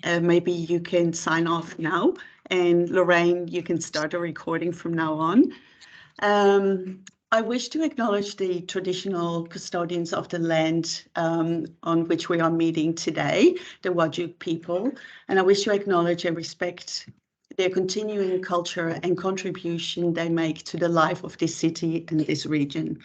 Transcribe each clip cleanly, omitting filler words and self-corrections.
maybe you can sign off now, and Lorraine, you can start a recording from now on. I wish to acknowledge the traditional custodians of the land on which we are meeting today, the Whadjuk people, and I wish to acknowledge and respect their continuing culture and contribution they make to the life of this city and this region.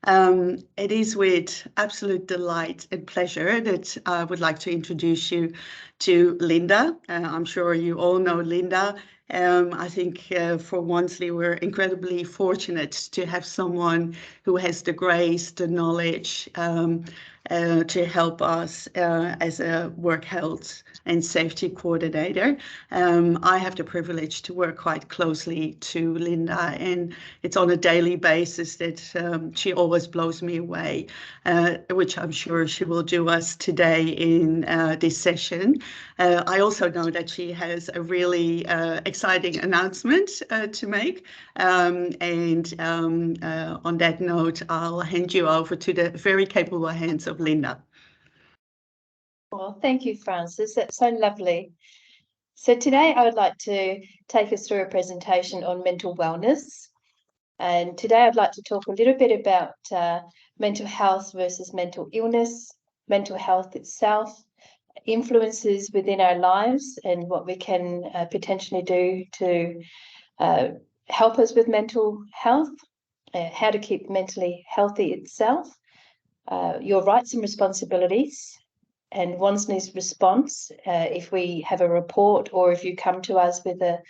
It is with absolute delight and pleasure that I would like to introduce you to Linda. I'm sure you all know Linda. I think for Wanslea, we're incredibly fortunate to have someone who has the grace, the knowledge to help us as a work health and safety coordinator. I have the privilege to work quite closely to Linda, and it's on a daily basis that she always blows me away, which I'm sure she will do us today in this session. I also know that she has a really exciting announcement to make. On that note, I'll hand you over to the very capable hands of Linda. Well, thank you, Frances. That's so lovely. So today I would like to take us through a presentation on mental wellness. And today I'd like to talk a little bit about mental health versus mental illness, mental health itself, influences within our lives, and what we can potentially do to help us with mental health, how to keep mentally healthy itself, your rights and responsibilities, and Wanslea's response if we have a report or if you come to us with a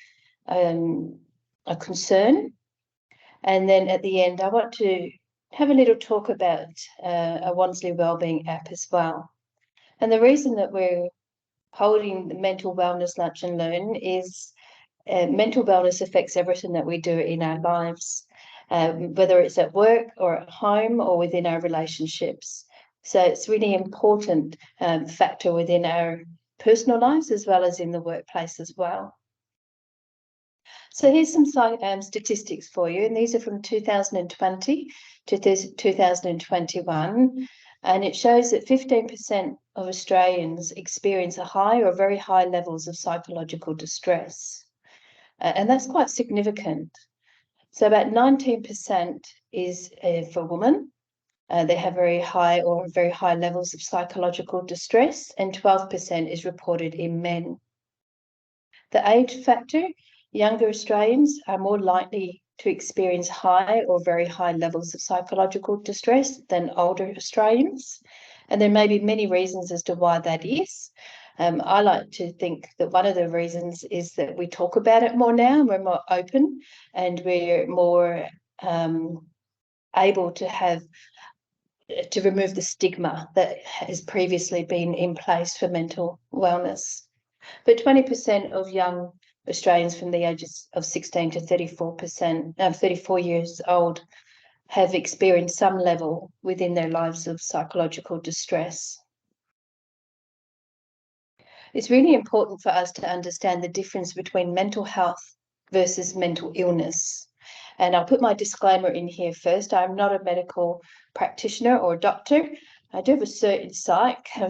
concern. And then at the end, I want to have a little talk about a Wanslea Wellbeing App as well. And the reason that we're holding the Mental Wellness Lunch and Learn is mental wellness affects everything that we do in our lives, whether it's at work or at home or within our relationships. So it's really important factor within our personal lives as well as in the workplace as well. So here's some statistics for you, and these are from 2020 to 2021, and it shows that 15% of Australians experience a high or very high levels of psychological distress, and that's quite significant. So about 19% is for women. They have very high levels of psychological distress, and 12% is reported in men. The age factor, younger Australians are more likely to experience high or very high levels of psychological distress than older Australians. And there may be many reasons as to why that is. I like to think that one of the reasons is that we talk about it more now, and we're more open, and we're more able to remove the stigma that has previously been in place for mental wellness. But 20% of young Australians from the ages of 16 to 34 years old have experienced some level within their lives of psychological distress. It's really important for us to understand the difference between mental health versus mental illness. And I'll put my disclaimer in here first. I'm not a medical practitioner or doctor. I do have a cert in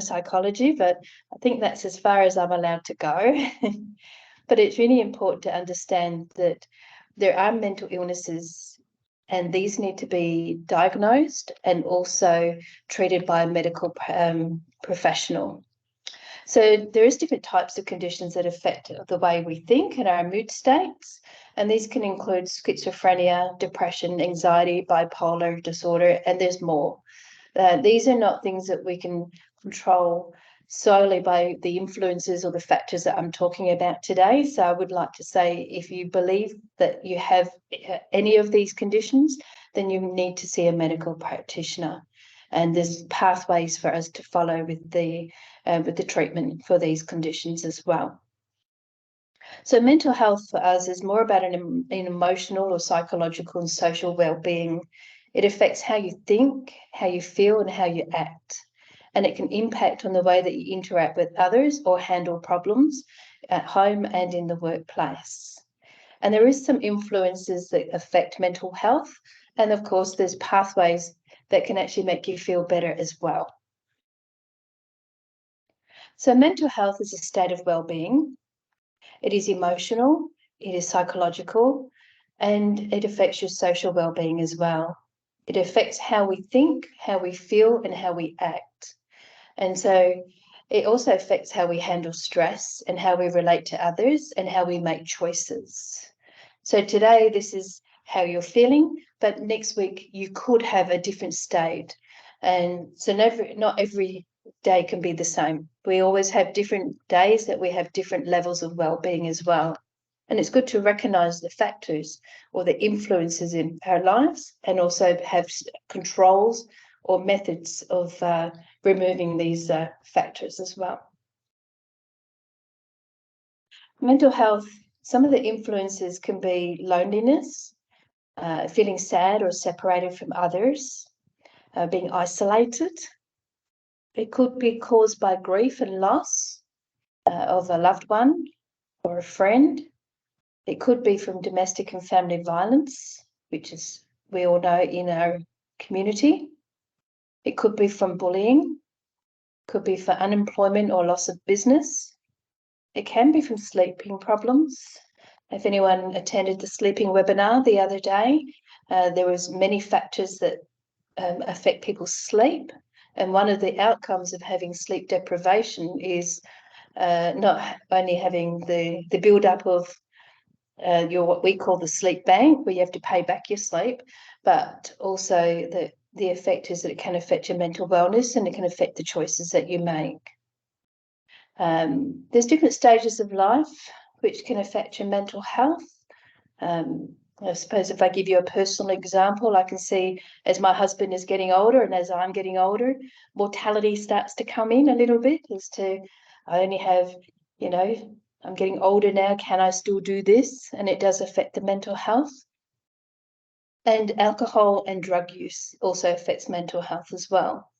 psychology, but I think that's as far as I'm allowed to go. But it's really important to understand that there are mental illnesses, and these need to be diagnosed and also treated by a medical professional. So there is different types of conditions that affect the way we think and our mood states, and these can include schizophrenia, depression, anxiety, bipolar disorder, and there's more. These are not things that we can control solely by the influences or the factors that I'm talking about today. So I would like to say, if you believe that you have any of these conditions, then you need to see a medical practitioner. And there's pathways for us to follow with the treatment for these conditions as well. So mental health for us is more about an emotional or psychological and social well-being. It affects how you think, how you feel, and how you act. And it can impact on the way that you interact with others or handle problems at home and in the workplace. And there is some influences that affect mental health. And of course, there's pathways that can actually make you feel better as well. So mental health is a state of well-being. It is emotional, it is psychological, and it affects your social well-being as well. It affects how we think, how we feel, and how we act. And so it also affects how we handle stress and how we relate to others and how we make choices. So today, this is how you're feeling, but next week you could have a different state. And so not every day can be the same. We always have different days that we have different levels of well-being as well. And it's good to recognize the factors or the influences in our lives and also have controls or methods of removing these factors as well. Mental health, some of the influences can be loneliness, feeling sad or separated from others, being isolated. It could be caused by grief and loss of a loved one or a friend. It could be from domestic and family violence, which is, we all know, in our community. It could be from bullying, could be for unemployment or loss of business. It can be from sleeping problems. If anyone attended the sleeping webinar the other day, there was many factors that affect people's sleep. And one of the outcomes of having sleep deprivation is not only having the build-up of what we call the sleep bank, where you have to pay back your sleep, but also the effect is that it can affect your mental wellness and it can affect the choices that you make. There's different stages of life which can affect your mental health. I suppose if I give you a personal example, I can see as my husband is getting older and as I'm getting older, mortality starts to come in a little bit as to, I only have, I'm getting older now, can I still do this? And it does affect the mental health. And alcohol and drug use also affects mental health as well.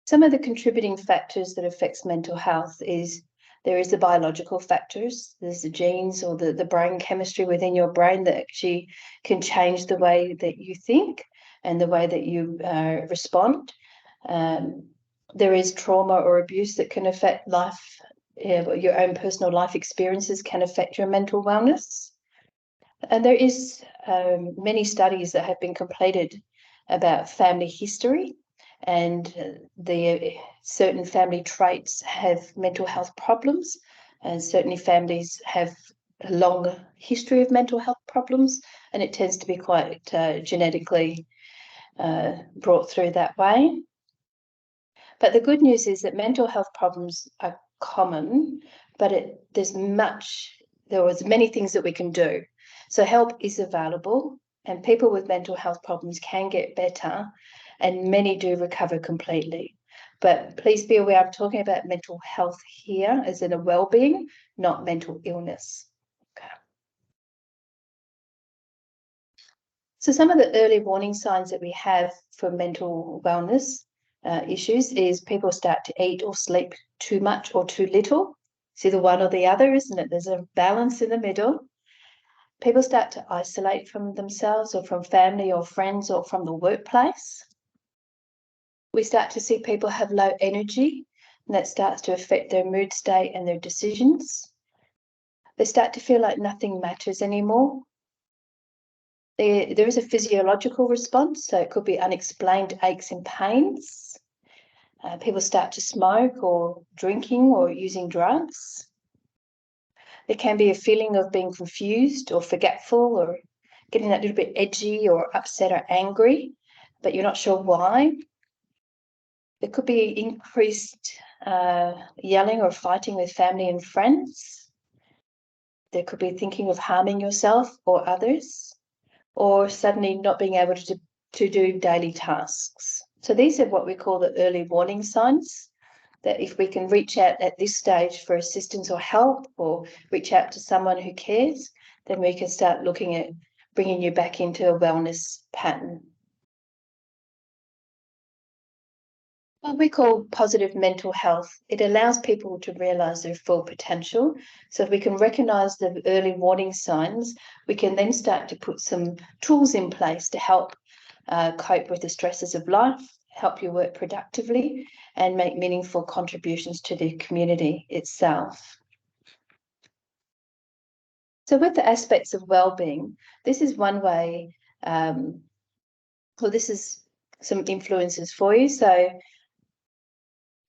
Some of the contributing factors that affects mental health is there is the biological factors. There's the genes or the brain chemistry within your brain that actually can change the way that you think and the way that you respond. There is trauma or abuse that can affect life. Your own personal life experiences can affect your mental wellness. And there is many studies that have been completed about family history, and the certain family traits have mental health problems, and certainly families have a long history of mental health problems, and it tends to be quite genetically brought through that way. But the good news is that mental health problems are common, but there was many things that we can do. So help is available, and people with mental health problems can get better, and many do recover completely. But please be aware, I'm talking about mental health here as in a well-being, not mental illness. Okay. So some of the early warning signs that we have for mental wellness issues is people start to eat or sleep too much or too little. It's either one or the other, isn't it? There's a balance in the middle. People start to isolate from themselves or from family or friends or from the workplace. We start to see people have low energy, and that starts to affect their mood state and their decisions. They start to feel like nothing matters anymore. There is a physiological response, so it could be unexplained aches and pains. People start to smoke or drinking or using drugs. There can be a feeling of being confused or forgetful or getting that little bit edgy or upset or angry, but you're not sure why. There could be increased yelling or fighting with family and friends. There could be thinking of harming yourself or others, or suddenly not being able to do daily tasks. So these are what we call the early warning signs, that if we can reach out at this stage for assistance or help, or reach out to someone who cares, then we can start looking at bringing you back into a wellness pattern. What we call positive mental health, it allows people to realise their full potential. So if we can recognise the early warning signs, we can then start to put some tools in place to help cope with the stresses of life help you work productively and make meaningful contributions to the community itself. So with the aspects of well-being, this is one way, this is some influences for you. So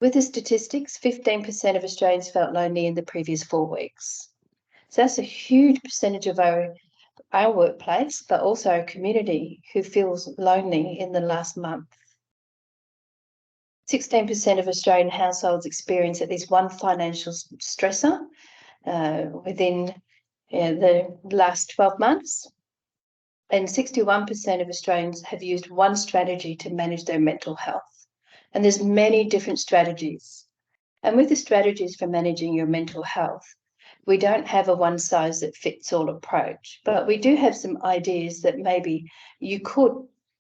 with the statistics, 15% of Australians felt lonely in the previous 4 weeks. So that's a huge percentage of our workplace, but also our community who feels lonely in the last month. 16% of Australian households experience at least one financial stressor within the last 12 months. And 61% of Australians have used one strategy to manage their mental health. And there's many different strategies. And with the strategies for managing your mental health, we don't have a one-size-that-fits-all approach, but we do have some ideas that maybe you could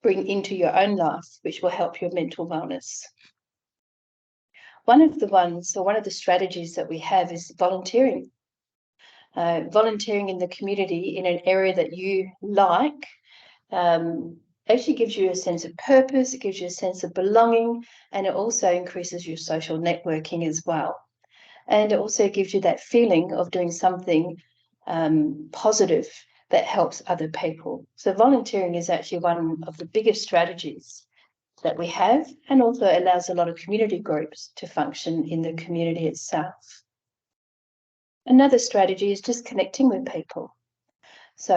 bring into your own life, which will help your mental wellness. One of the strategies that we have is volunteering. Volunteering in the community in an area that you like actually gives you a sense of purpose, it gives you a sense of belonging, and it also increases your social networking as well. And it also gives you that feeling of doing something positive that helps other people. So volunteering is actually one of the biggest strategies that we have, and also allows a lot of community groups to function in the community itself. Another strategy is just connecting with people. So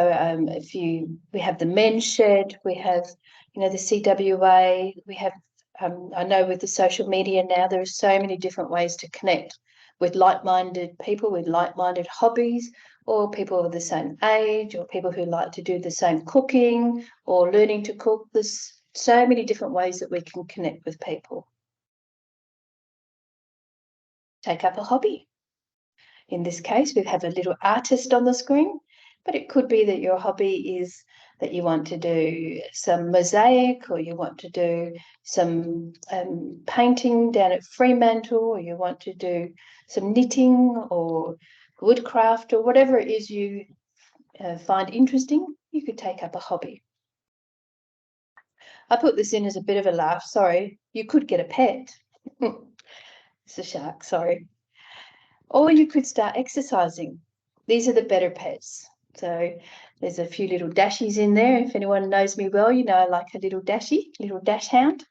we have the men's shed, we have, the CWA, we have, I know with the social media now, there are so many different ways to connect with like-minded people, with like-minded hobbies, or people of the same age, or people who like to do the same cooking or learning to cook. There's so many different ways that we can connect with people. Take up a hobby. In this case, we have a little artist on the screen, but it could be that your hobby is that you want to do some mosaic, or you want to do some painting down at Fremantle, or you want to do some knitting or woodcraft, or whatever it is you find interesting, you could take up a hobby. I put this in as a bit of a laugh. Sorry, you could get a pet. It's a shark, sorry. Or you could start exercising. These are the better pets. So there's a few little dashies in there. If anyone knows me well, you know I like a little dashie, little dash hound.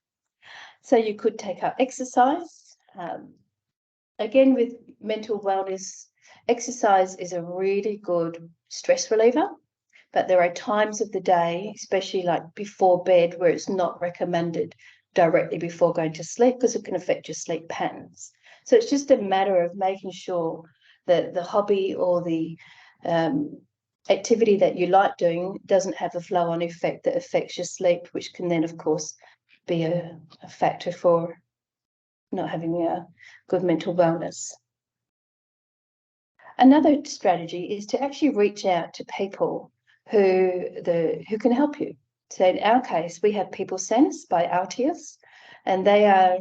So you could take up exercise. Again, with mental wellness, exercise is a really good stress reliever, but there are times of the day, especially like before bed, where it's not recommended directly before going to sleep because it can affect your sleep patterns. So it's just a matter of making sure that the hobby or the activity that you like doing doesn't have a flow-on effect that affects your sleep, which can then, of course, be a factor for not having a good mental wellness. Another strategy is to actually reach out to people who can help you. So in our case, we have People Sense by Altius, and they are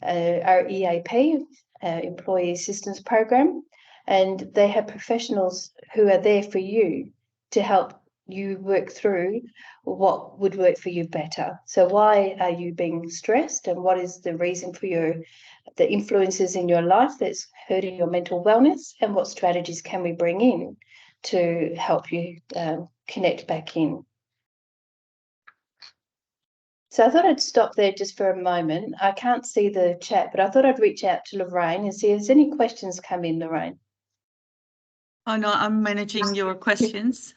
our EAP, Employee Assistance Program, and they have professionals who are there for you to help you work through what would work for you better. So why are you being stressed, and what is the reason for the influences in your life that's hurting your mental wellness, and what strategies can we bring in to help you connect back in. So I thought I'd stop there just for a moment. I can't see the chat, but I thought I'd reach out to Lorraine and see if there's any questions come in, Lorraine. Oh no, I'm managing your questions.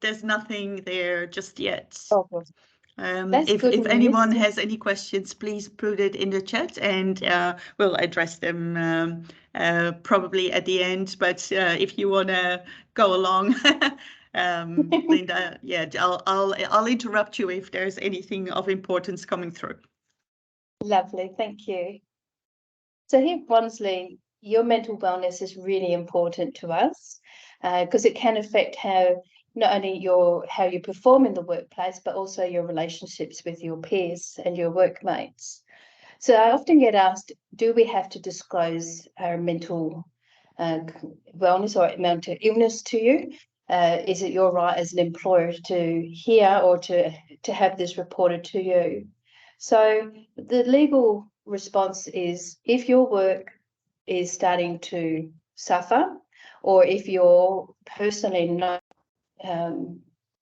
There's nothing there just yet. Oh, if anyone has any questions, please put it in the chat, and we'll address them probably at the end. But if you want to go along, Linda, I'll interrupt you if there's anything of importance coming through. Lovely, thank you. So here, Wanslea, your mental wellness is really important to us because it can affect how not only how you perform in the workplace, but also your relationships with your peers and your workmates. So I often get asked, do we have to disclose our mental wellness or mental illness to you? is it your right as an employer to hear or to have this reported to you? So the legal response is, if your work is starting to suffer, or if you're personally not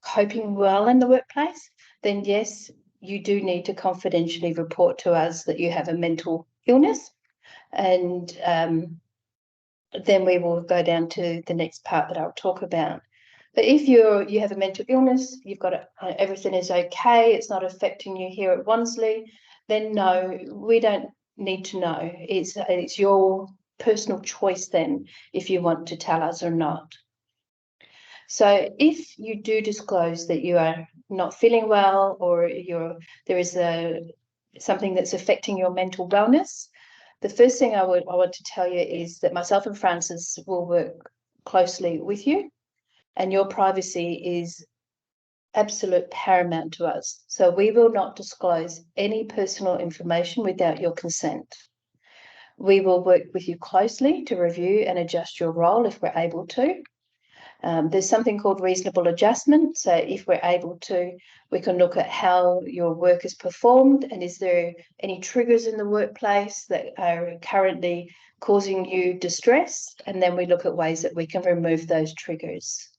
coping well in the workplace, then yes, you do need to confidentially report to us that you have a mental illness, and then we will go down to the next part that I'll talk about. But if you have a mental illness, you've got everything is okay, it's not affecting you here at Wanslea, then no, we don't need to know. It's your personal choice then if you want to tell us or not. So if you do disclose that you are not feeling well, or there is something that's affecting your mental wellness, the first thing I want to tell you is that myself and Frances will work closely with you, and your privacy is absolute paramount to us. So we will not disclose any personal information without your consent. We will work with you closely to review and adjust your role if we're able to. There's something called reasonable adjustment. So if we're able to, we can look at how your work is performed, and is there any triggers in the workplace that are currently causing you distress, and then we look at ways that we can remove those triggers.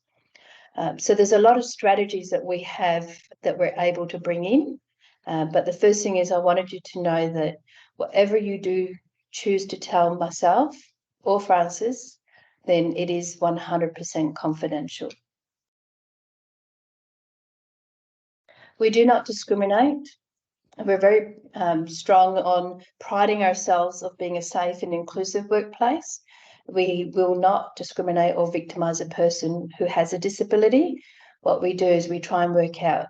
So there's a lot of strategies that we have that we're able to bring in, but the first thing is I wanted you to know that whatever you do choose to tell myself or Frances, then it is 100% confidential. We do not discriminate. We're very strong on priding ourselves of being a safe and inclusive workplace. We will not discriminate or victimise a person who has a disability. What we do is we try and work out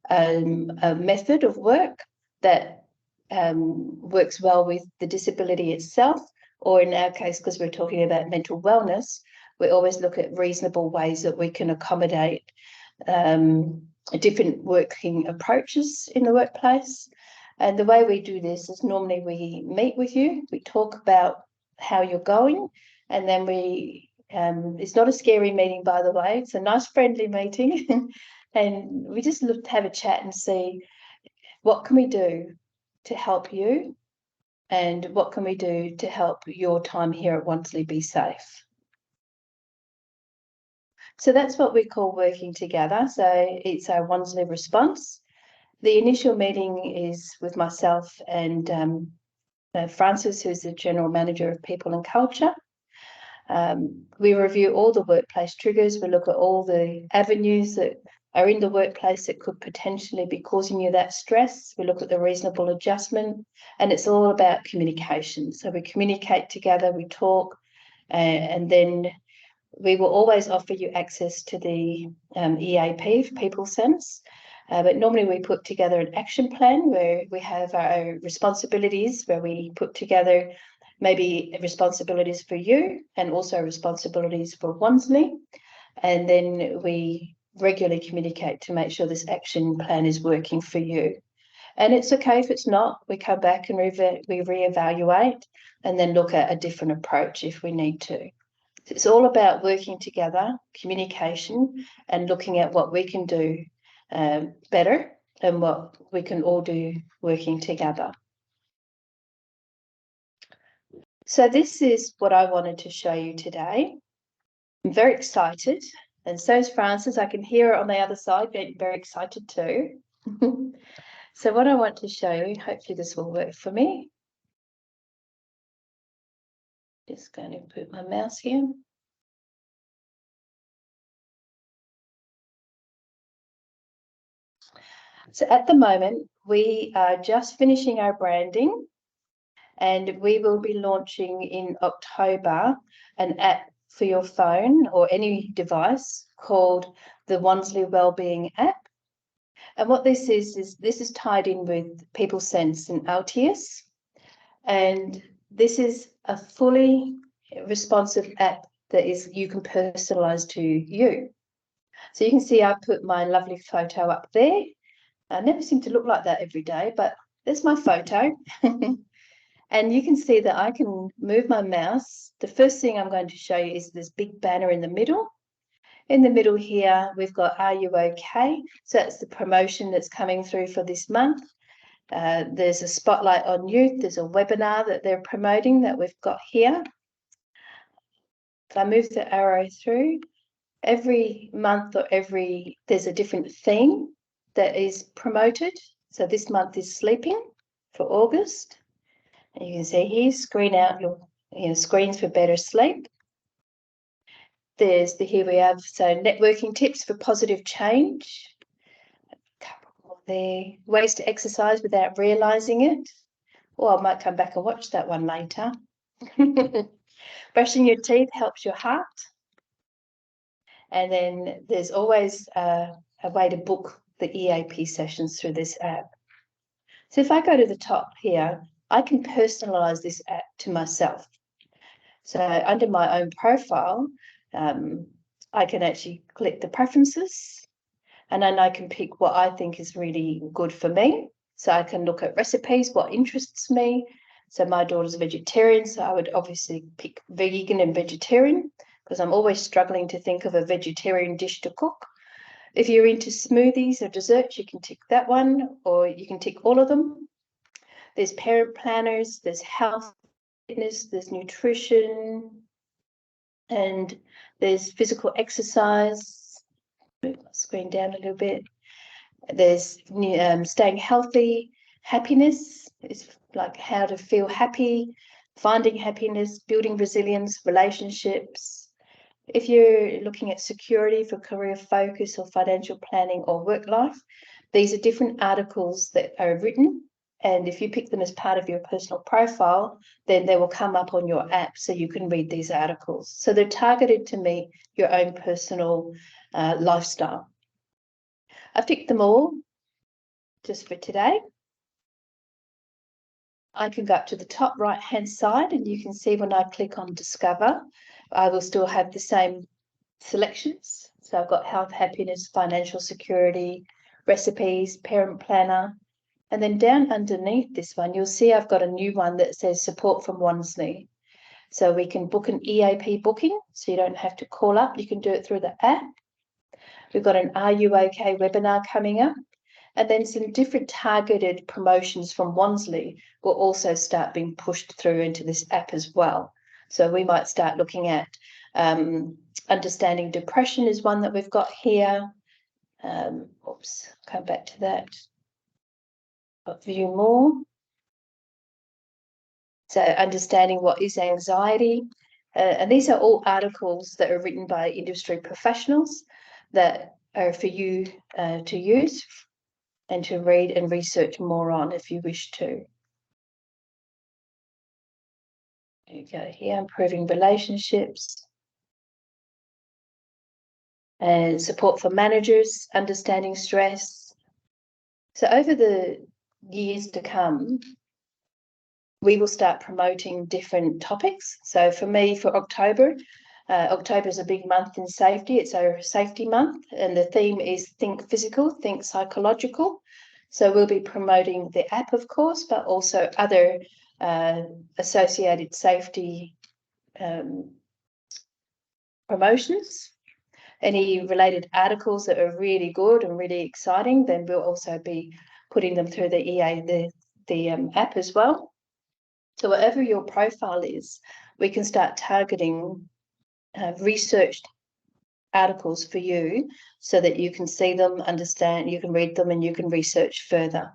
a method of work that works well with the disability itself, or in our case, because we're talking about mental wellness, we always look at reasonable ways that we can accommodate different working approaches in the workplace. And the way we do this is normally we meet with you, we talk about how you're going, and then it's not a scary meeting, by the way, it's a nice friendly meeting. And we just look to have a chat and see what can we do to help you, and what can we do to help your time here at Wanslea be safe. So that's what we call working together. So it's our Wanslea response. The initial meeting is with myself and Frances, who's the General Manager of People and Culture. We review all the workplace triggers. We look at all the avenues that are in the workplace that could potentially be causing you that stress. We look at the reasonable adjustment, and it's all about communication. So we communicate together, we talk, and then we will always offer you access to the EAP, People Sense. But normally we put together an action plan where we have our responsibilities, where we put together maybe responsibilities for you and also responsibilities for Wanslea. And then we regularly communicate to make sure this action plan is working for you. And it's okay if it's not. We come back and we reevaluate and then look at a different approach if we need to. It's all about working together, communication, and looking at what we can do better and what we can all do working together. So this is what I wanted to show you today. I'm very excited, and so is Frances. I can hear her on the other side getting very excited too. So what I want to show you, hopefully this will work for me. Just going to put my mouse here. So at the moment, we are just finishing our branding, and we will be launching in October an app for your phone or any device called the Wanslea Wellbeing App. And what this is tied in with People Sense and Altius. And this is a fully responsive app that you can personalize to you. So you can see I put my lovely photo up there. I never seem to look like that every day, but there's my photo. And you can see that I can move my mouse. The first thing I'm going to show you is this big banner in the middle. In the middle here, we've got Are You Okay? So that's the promotion that's coming through for this month. There's a spotlight on youth. There's a webinar that they're promoting that we've got here. If I move the arrow through, every month or there's a different theme that is promoted. So this month is sleeping for August. And you can see here, screen out your screens for better sleep. Here we have, so networking tips for positive change. A couple more there. Ways to exercise without realizing it. Or I might come back and watch that one later. Brushing your teeth helps your heart. And then there's always a way to book the EAP sessions through this app. So if I go to the top here, I can personalize this app to myself. So under my own profile, I can actually click the preferences, and then I can pick what I think is really good for me. So I can look at recipes, what interests me. So my daughter's a vegetarian, so I would obviously pick vegan and vegetarian, because I'm always struggling to think of a vegetarian dish to cook. If you're into smoothies or desserts, you can tick that one, or you can tick all of them. There's parent planners, there's health, fitness, there's nutrition, and there's physical exercise. Move my screen down a little bit. There's staying healthy, happiness, is like how to feel happy, finding happiness, building resilience, relationships. If you're looking at security for career focus or financial planning or work life, these are different articles that are written. And if you pick them as part of your personal profile, then they will come up on your app so you can read these articles. So they're targeted to meet your own personal lifestyle. I've picked them all just for today. I can go up to the top right-hand side, and you can see when I click on Discover, I will still have the same selections. So I've got health, happiness, financial security, recipes, parent planner. And then down underneath this one, you'll see I've got a new one that says support from Wanslea. So we can book an EAP booking, so you don't have to call up. You can do it through the app. We've got an Are You Okay webinar coming up. And then some different targeted promotions from Wanslea will also start being pushed through into this app as well. So we might start looking at understanding depression is one that we've got here. Come back to that. View more. So understanding what is anxiety. And these are all articles that are written by industry professionals that are for you to use and to read and research more on if you wish to. There you go here, improving relationships. And support for managers, understanding stress. So over the years to come, we will start promoting different topics. So for me, for October, October is a big month in safety. It's our safety month, and the theme is think physical, think psychological. So we'll be promoting the app, of course, but also other associated safety promotions. Any related articles that are really good and really exciting, then we'll also be putting them through the app as well. So whatever your profile is, we can start targeting researched articles for you so that you can see them, understand, you can read them, and you can research further.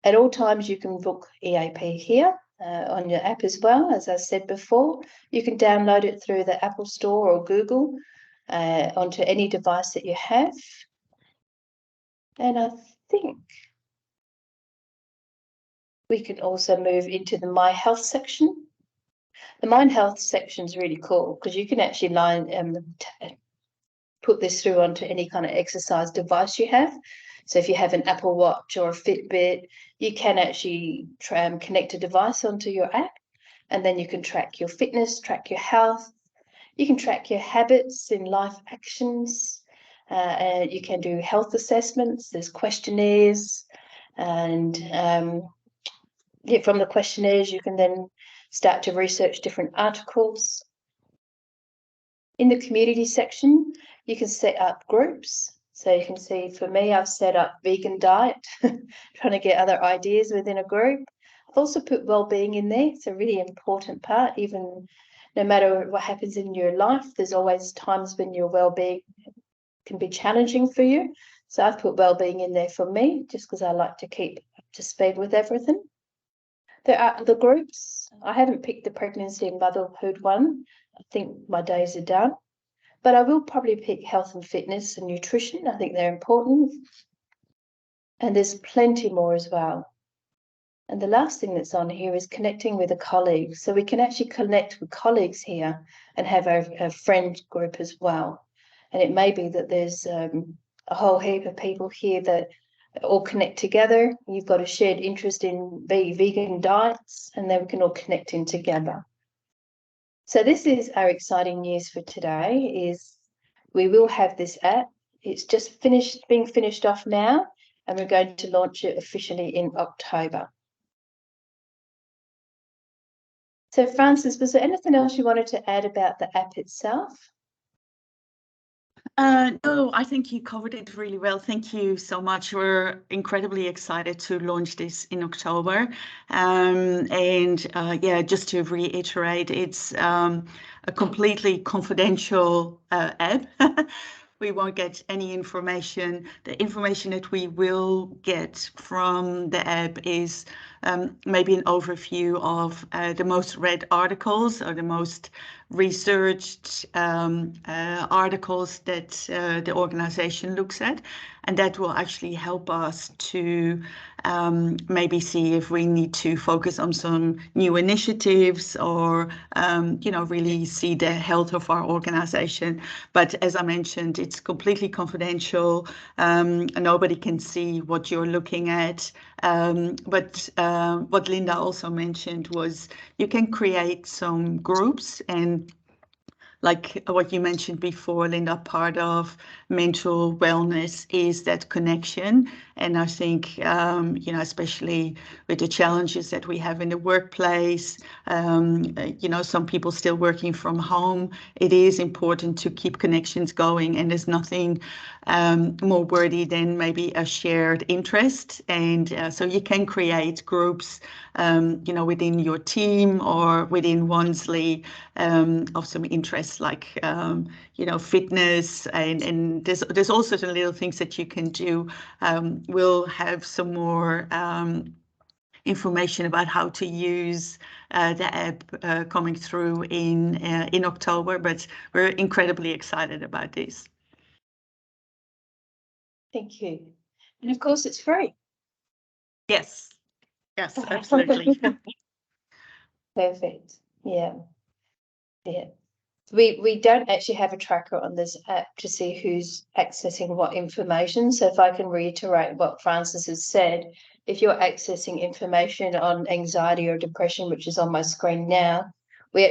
At all times, you can book EAP here on your app as well. As I said before, you can download it through the Apple Store or Google onto any device that you have. And I think we can also move into the My Health section. The My Health section is really cool because you can actually put this through onto any kind of exercise device you have. So if you have an Apple Watch or a Fitbit, you can actually connect a device onto your app, and then you can track your fitness, track your health. You can track your habits in life actions. And you can do health assessments. There's questionnaires, and from the questionnaires, you can then start to research different articles. In the community section, you can set up groups. So you can see for me, I've set up vegan diet, trying to get other ideas within a group. I've also put well-being in there. It's a really important part. Even no matter what happens in your life, there's always times when your well-being can be challenging for you. So I've put well-being in there for me, just because I like to keep up to speed with everything. There are other groups. I haven't picked the pregnancy and motherhood one. I think my days are done. But I will probably pick health and fitness and nutrition. I think they're important. And there's plenty more as well. And the last thing that's on here is connecting with a colleague. So we can actually connect with colleagues here and have a friend group as well. And it may be that there's a whole heap of people here that all connect together. You've got a shared interest in vegan diets, and then we can all connect in together. So this is our exciting news for today, is we will have this app. It's just being finished off now, and we're going to launch it officially in October. So Frances, was there anything else you wanted to add about the app itself? No, I think you covered it really well. Thank you so much. We're incredibly excited to launch this in October. Yeah, just to reiterate, it's a completely confidential app. We won't get any information. The information that we will get from the app is maybe an overview of the most read articles or the most researched articles that the organization looks at, and that will actually help us to maybe see if we need to focus on some new initiatives or really see the health of our organization. But as I mentioned, it's completely confidential. Nobody can see what you're looking at. But what Linda also mentioned was you can create some groups, and like what you mentioned before, Linda, part of mental wellness is that connection. And I think, especially with the challenges that we have in the workplace, some people still working from home, it is important to keep connections going. And there's nothing more worthy than maybe a shared interest. And so you can create groups, within your team or within Wanslea of some interests like, fitness, and there's all sorts of little things that you can do. We'll have some more information about how to use the app coming through in October, but we're incredibly excited about this. Thank you. And of course, it's free. Yes, absolutely. Perfect. Yeah. We don't actually have a tracker on this app to see who's accessing what information. So if I can reiterate what Frances has said, if you're accessing information on anxiety or depression, which is on my screen now, we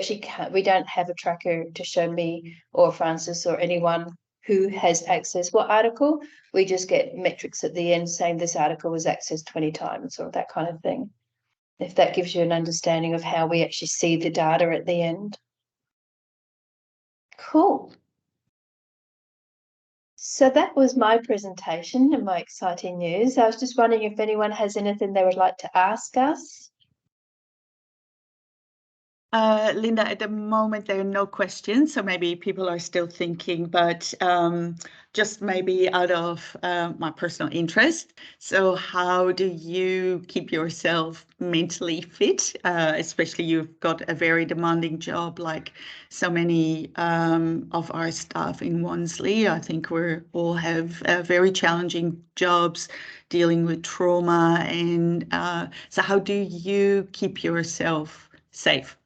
don't have a tracker to show me or Frances or anyone who has accessed what article. We just get metrics at the end saying this article was accessed 20 times or that kind of thing. If that gives you an understanding of how we actually see the data at the end. Cool. So that was my presentation and my exciting news. I was just wondering if anyone has anything they would like to ask us. Linda, at the moment there are no questions, so maybe people are still thinking, but just maybe out of my personal interest. So how do you keep yourself mentally fit? Especially you've got a very demanding job like so many of our staff in Wanslea. I think we all have very challenging jobs dealing with trauma. And so how do you keep yourself safe?